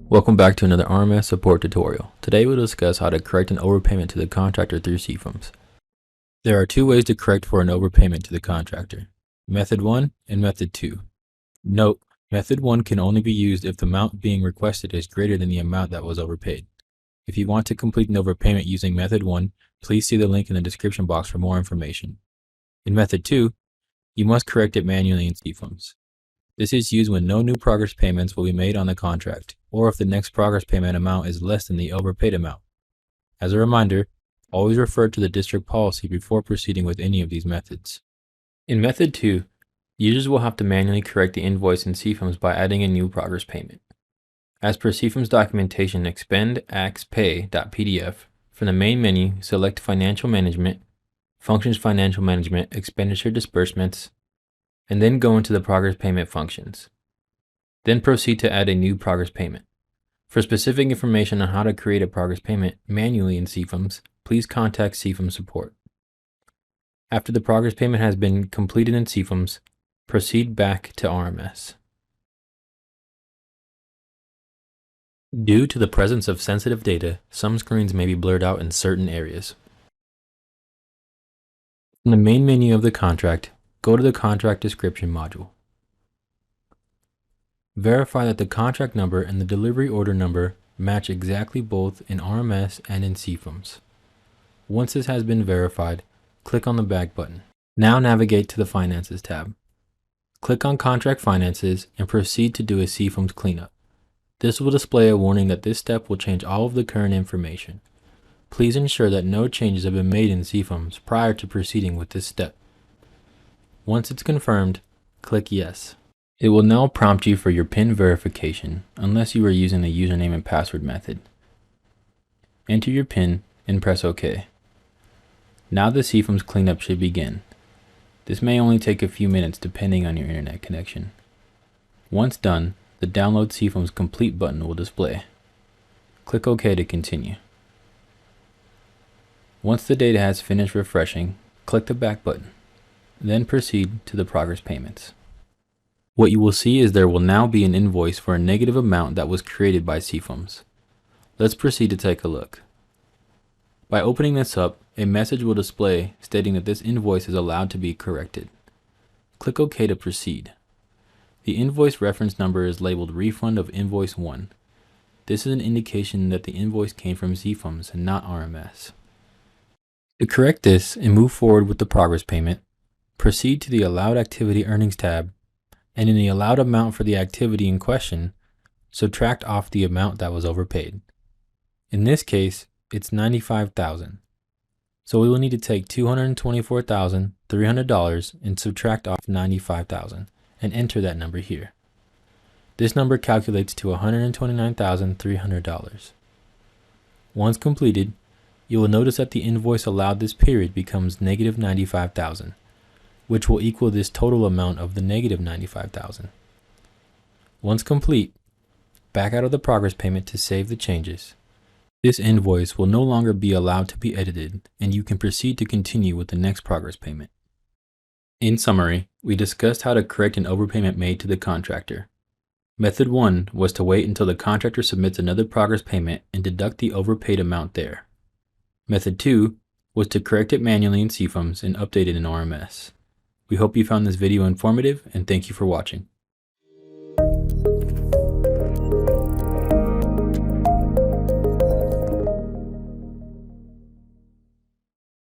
Welcome back to another RMS support tutorial. Today we'll discuss how to correct an overpayment to the contractor through CEFMS. There are two ways to correct for an overpayment to the contractor: Method 1 and Method 2. Note, Method 1 can only be used if the amount being requested is greater than the amount that was overpaid. If you want to complete an overpayment using Method 1, please see the link in the description box for more information. In Method 2, you must correct it manually in CEFMS. This is used when no new progress payments will be made on the contract, or if the next progress payment amount is less than the overpaid amount. As a reminder, always refer to the district policy before proceeding with any of these methods. In Method 2, users will have to manually correct the invoice in CEFMS by adding a new progress payment. As per CEFMS documentation expend-ax-pay.pdf, from the main menu, select Financial Management, Functions Financial Management, Expenditure Disbursements, and then go into the progress payment functions. Then proceed to add a new progress payment. For specific information on how to create a progress payment manually in CEFMS, please contact CEFMS support. After the progress payment has been completed in CEFMS, proceed back to RMS. Due to the presence of sensitive data, some screens may be blurred out in certain areas. In the main menu of the contract, go to the Contract Description module. Verify that the contract number and the delivery order number match exactly both in RMS and in CEFMS. Once this has been verified, click on the Back button. Now navigate to the Finances tab. Click on Contract Finances and proceed to do a CEFMS cleanup. This will display a warning that this step will change all of the current information. Please ensure that no changes have been made in CEFMS prior to proceeding with this step. Once it's confirmed, click Yes. It will now prompt you for your PIN verification, unless you are using the username and password method. Enter your PIN and press OK. Now the CEFMS cleanup should begin. This may only take a few minutes depending on your internet connection. Once done, the Download CEFMS Complete button will display. Click OK to continue. Once the data has finished refreshing, click the Back button. Then proceed to the progress payments. What you will see is there will now be an invoice for a negative amount that was created by CEFMS. Let's proceed to take a look. By opening this up, a message will display stating that this invoice is allowed to be corrected. Click OK to proceed. The invoice reference number is labeled Refund of Invoice 1. This is an indication that the invoice came from CEFMS and not RMS. To correct this and move forward with the progress payment, proceed to the Allowed Activity Earnings tab, and in the allowed amount for the activity in question, subtract off the amount that was overpaid. In this case, it's $95,000. So we will need to take $224,300 and subtract off $95,000 and enter that number here. This number calculates to $129,300. Once completed, you will notice that the invoice allowed this period becomes negative $95,000. Which will equal this total amount of the negative $95,000. Once complete, back out of the progress payment to save the changes. This invoice will no longer be allowed to be edited, and you can proceed to continue with the next progress payment. In summary, we discussed how to correct an overpayment made to the contractor. Method 1 was to wait until the contractor submits another progress payment and deduct the overpaid amount there. Method 2 was to correct it manually in CEFMS and update it in RMS. We hope you found this video informative, and thank you for watching.